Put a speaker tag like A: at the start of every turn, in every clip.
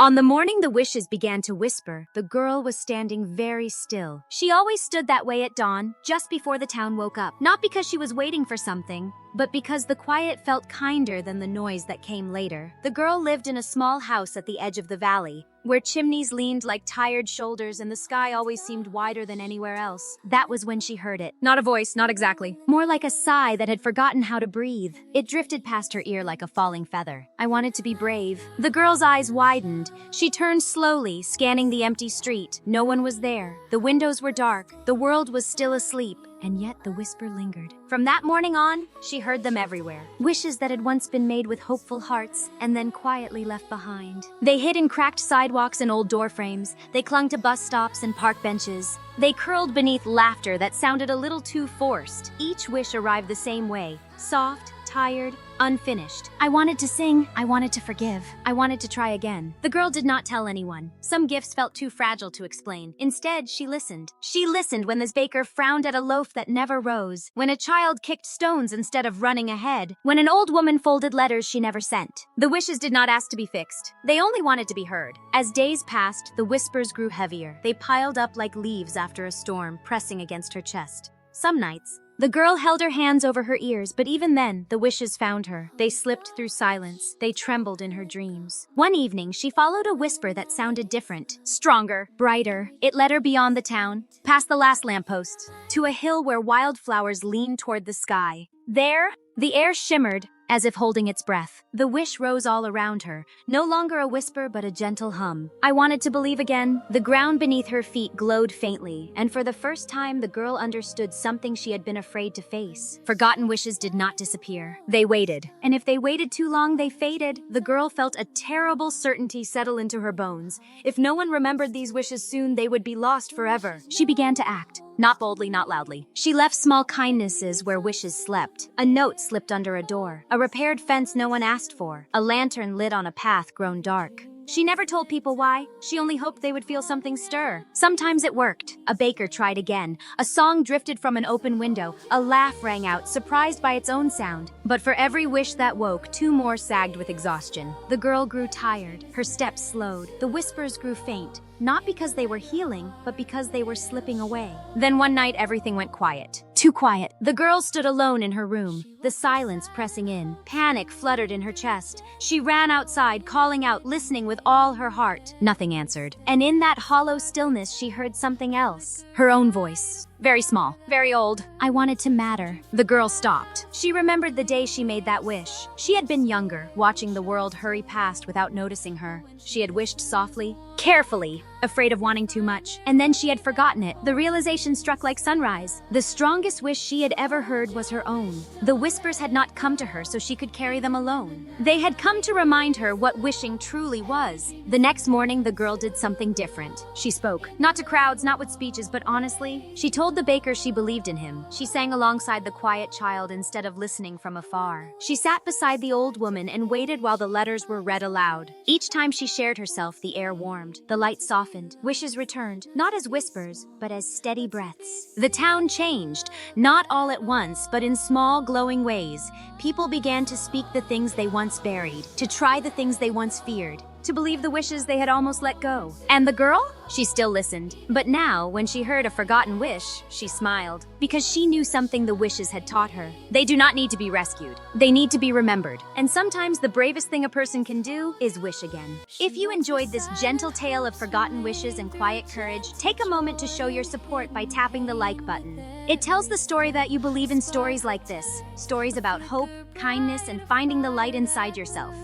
A: On the morning the wishes began to whisper, the girl was standing very still. She always stood that way at dawn, just before the town woke up. Not because she was waiting for something, but because the quiet felt kinder than the noise that came later. The girl lived in a small house at the edge of the valley, where chimneys leaned like tired shoulders and the sky always seemed wider than anywhere else. That was when she heard it. Not a voice, not exactly. More like a sigh that had forgotten how to breathe. It drifted past her ear like a falling feather. I wanted to be brave. The girl's eyes widened. She turned slowly, scanning the empty street. No one was there. The windows were dark. The world was still asleep. And yet the whisper lingered. From that morning on, she heard them everywhere. Wishes that had once been made with hopeful hearts and then quietly left behind. They hid in cracked sidewalks and old door frames. They clung to bus stops and park benches. They curled beneath laughter that sounded a little too forced. Each wish arrived the same way, soft, tired, unfinished. I wanted to sing, I wanted to forgive, I wanted to try again. The girl did not tell anyone. Some gifts felt too fragile to explain. Instead, she listened. She listened when this baker frowned at a loaf that never rose, when a child kicked stones instead of running ahead, when an old woman folded letters she never sent. The wishes did not ask to be fixed. They only wanted to be heard. As days passed, the whispers grew heavier. They piled up like leaves after a storm, pressing against her chest. Some nights, the girl held her hands over her ears, but even then, the wishes found her. They slipped through silence. They trembled in her dreams. One evening, she followed a whisper that sounded different, stronger, brighter. It led her beyond the town, past the last lampposts, to a hill where wildflowers leaned toward the sky. There, the air shimmered, as if holding its breath. The wish rose all around her, no longer a whisper but a gentle hum. I wanted to believe again. The ground beneath her feet glowed faintly, and for the first time the girl understood something she had been afraid to face. Forgotten wishes did not disappear. They waited, and if they waited too long, they faded. The girl felt a terrible certainty settle into her bones. If no one remembered these wishes soon, they would be lost forever. She began to act. Not boldly, not loudly. She left small kindnesses where wishes slept. A note slipped under a door. A repaired fence no one asked for. A lantern lit on a path grown dark. She never told people why. She only hoped they would feel something stir. Sometimes it worked. A baker tried again. A song drifted from an open window. A laugh rang out, surprised by its own sound. But for every wish that woke, two more sagged with exhaustion. The girl grew tired. Her steps slowed. The whispers grew faint. Not because they were healing, but because they were slipping away. Then one night, everything went quiet. Too quiet. The girl stood alone in her room, the silence pressing in. Panic fluttered in her chest. She ran outside, calling out, listening with all her heart. Nothing answered. And in that hollow stillness, she heard something else. Her own voice. Very small, very old. I wanted to matter. The girl stopped. She remembered the day she made that wish. She had been younger, watching the world hurry past without noticing her. She had wished softly, carefully, afraid of wanting too much. And then she had forgotten it. The realization struck like sunrise. The strongest wish she had ever heard was her own. The whispers had not come to her so she could carry them alone. They had come to remind her what wishing truly was. The next morning, the girl did something different. She spoke. Not to crowds, not with speeches, but honestly. She told the baker she believed in him. She sang alongside the quiet child instead of listening from afar. She sat beside the old woman and waited while the letters were read aloud. Each time she shared herself, the air warmed. The light softened. Wishes returned, not as whispers, but as steady breaths. The town changed, not all at once, but in small, glowing ways. People began to speak the things they once buried, to try the things they once feared, to believe the wishes they had almost let go. And the girl? She still listened. But now, when she heard a forgotten wish, she smiled. Because she knew something the wishes had taught her. They do not need to be rescued. They need to be remembered. And sometimes the bravest thing a person can do is wish again. If you enjoyed this gentle tale of forgotten wishes and quiet courage, take a moment to show your support by tapping the like button. It tells the story that you believe in stories like this. Stories about hope, kindness, and finding the light inside yourself.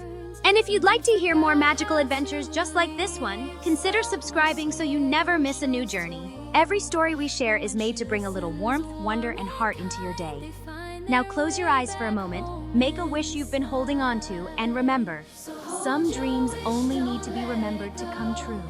A: And if you'd like to hear more magical adventures just like this one, consider subscribing so you never miss a new journey. Every story we share is made to bring a little warmth, wonder, and heart into your day. Now close your eyes for a moment, make a wish you've been holding on to, and remember, some dreams only need to be remembered to come true.